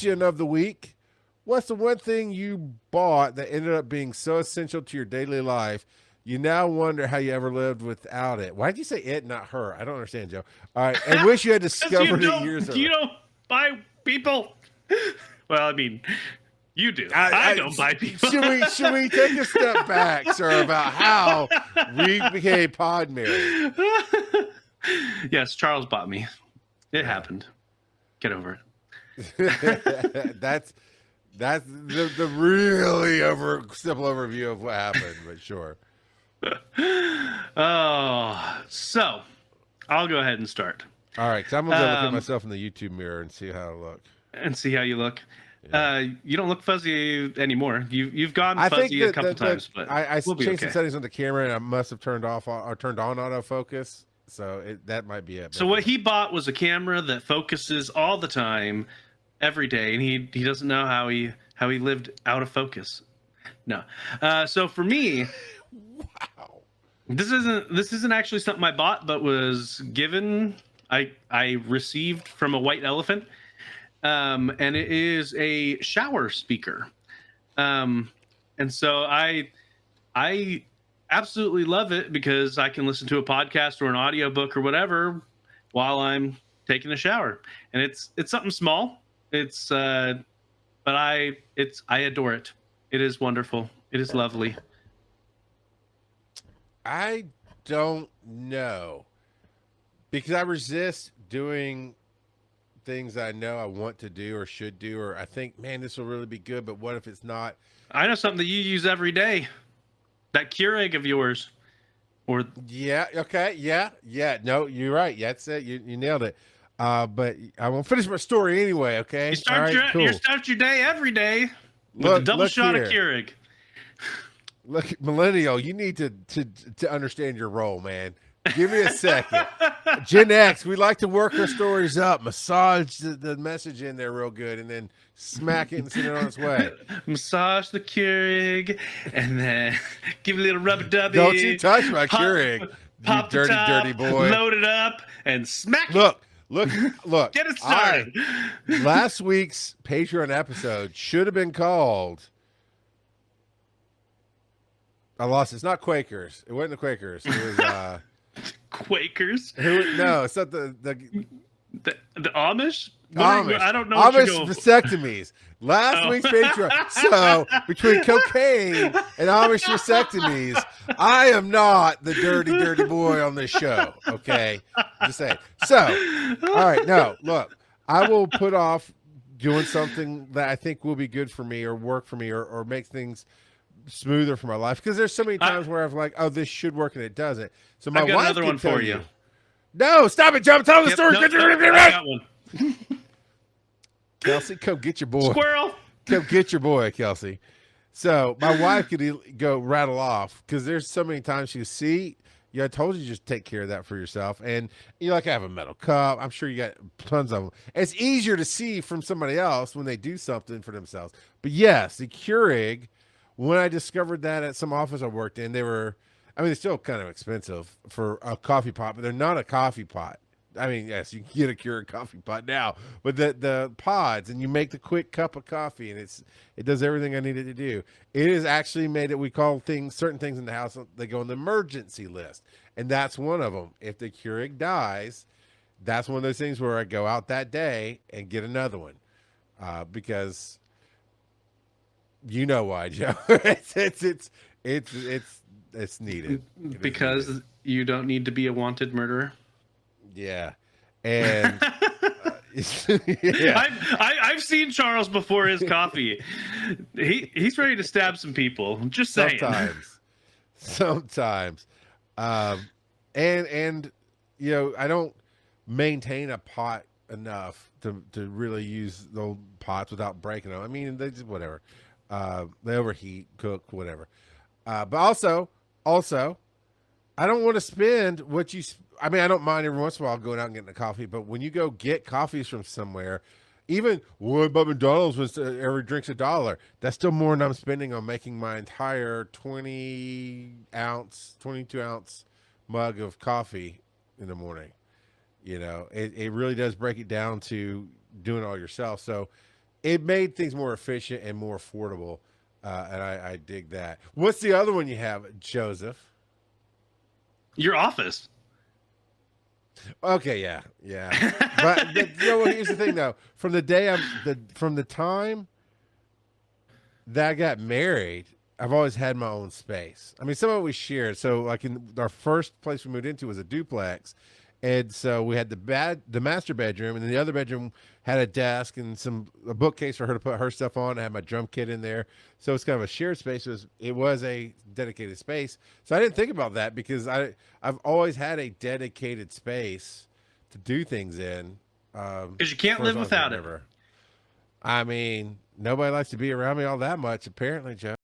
Question of the week. What's the one thing you bought that ended up being so essential to your daily life you now wonder how you ever lived without it? Why did you say it, not her? I don't understand, Joe. All right, and wish you had Because you discovered it years don't, you earlier. don't buy people. Well, I mean, you do. I don't buy people. Should we take a step back, sir, about how we became pod married? Yes, Charles bought me. It happened. Get over it. that's the really simple overview of what happened, but sure. Oh, so I'll go ahead and start. All right, because I'm gonna go look at myself in the YouTube mirror and see how I look. And see how you look. Yeah. You don't look fuzzy anymore. You've gone fuzzy a couple times, but I we'll changed the settings on the camera and I must have turned off or turned on autofocus. So that might be it. So what he bought was a camera that focuses all the time, every day, and he doesn't know how he lived out of focus. No. So for me, wow. This isn't actually something I bought, but was given. I received from a white elephant. And it is a shower speaker. And so I absolutely love it because I can listen to a podcast or an audiobook or whatever while I'm taking a shower. And it's something small. But I adore it. It is wonderful. It is lovely. I don't know because I resist doing things I know I want to do or should do, or I think, man, this will really be good, but what if it's not? I know something that you use every day. That Keurig of yours. Or yeah, okay, yeah. No, you're right. That's it. You nailed it. But I won't finish my story anyway, okay? You start your day every day with a double shot of Keurig. Look, millennial, you need to understand your role, man. Give me a second. Gen X, we like to work our stories up, massage the message in there real good, and then smack it and send it on its way. Massage the Keurig, and then give a little rubber-dubby. Don't you touch my Keurig, you dirty, dirty boy. Load it up, and smack it. Look. Get it started. Last week's Patreon episode should have been called... I lost it. It's not Quakers. It wasn't the Quakers. It was... Quakers? No, it's not the Amish? Amish. I don't know Amish what you're going vasectomies. Last week's Patreon. So between cocaine and Amish vasectomies, I am not the dirty, dirty boy on this show. Okay, just saying. So, all right, no, look, I will put off doing something that I think will be good for me or work for me or make things smoother for my life, because there's so many times where I'm like, oh, this should work and it doesn't. So my I've got wife another one for you. No, stop it, Joe. Tell the story. I got one. Kelsey, come get your boy. Squirrel. Come get your boy, Kelsey. So my wife could go rattle off because there's so many times she see, I told you just take care of that for yourself. And you like, I have a metal cup. I'm sure you got tons of them. It's easier to see from somebody else when they do something for themselves. But yes, the Keurig, when I discovered that at some office I worked in, they're still kind of expensive for a coffee pot, but they're not a coffee pot. I mean, yes, you can get a Keurig coffee pot now, but the pods, and you make the quick cup of coffee, and it does everything I needed to do. It is actually made it, we call certain things in the house, they go on the emergency list, and that's one of them. If the Keurig dies, that's one of those things where I go out that day and get another one, because you know why, Joe. it's needed. Because needed. You don't need to be a wanted murderer. Yeah, and yeah. I've seen Charles before his coffee. He's ready to stab some people. Just saying. Sometimes, and I don't maintain a pot enough to really use those pots without breaking them. I mean, they just whatever. They overheat, cook, whatever. But also, I don't want to spend what you. I mean, I don't mind every once in a while going out and getting a coffee, but when you go get coffees from somewhere, even but McDonald's was every drink's $1. That's still more than I'm spending on making my entire 22 ounce mug of coffee in the morning. It really does break it down to doing it all yourself. So it made things more efficient and more affordable. And I dig that. What's the other one you have, Joseph? Your office. Okay, yeah. But you know what? Here's the thing, though. From the time that I got married, I've always had my own space. I mean, some of it we shared. So, like in our first place we moved into was a duplex, and so we had the master bedroom, and then the other bedroom had a desk and a bookcase for her to put her stuff on. I had my drum kit in there, so it's kind of a shared space. It was a dedicated space. So I didn't think about that because I've always had a dedicated space to do things in. Because you can't live without it. I mean, nobody likes to be around me all that much, apparently, Joe.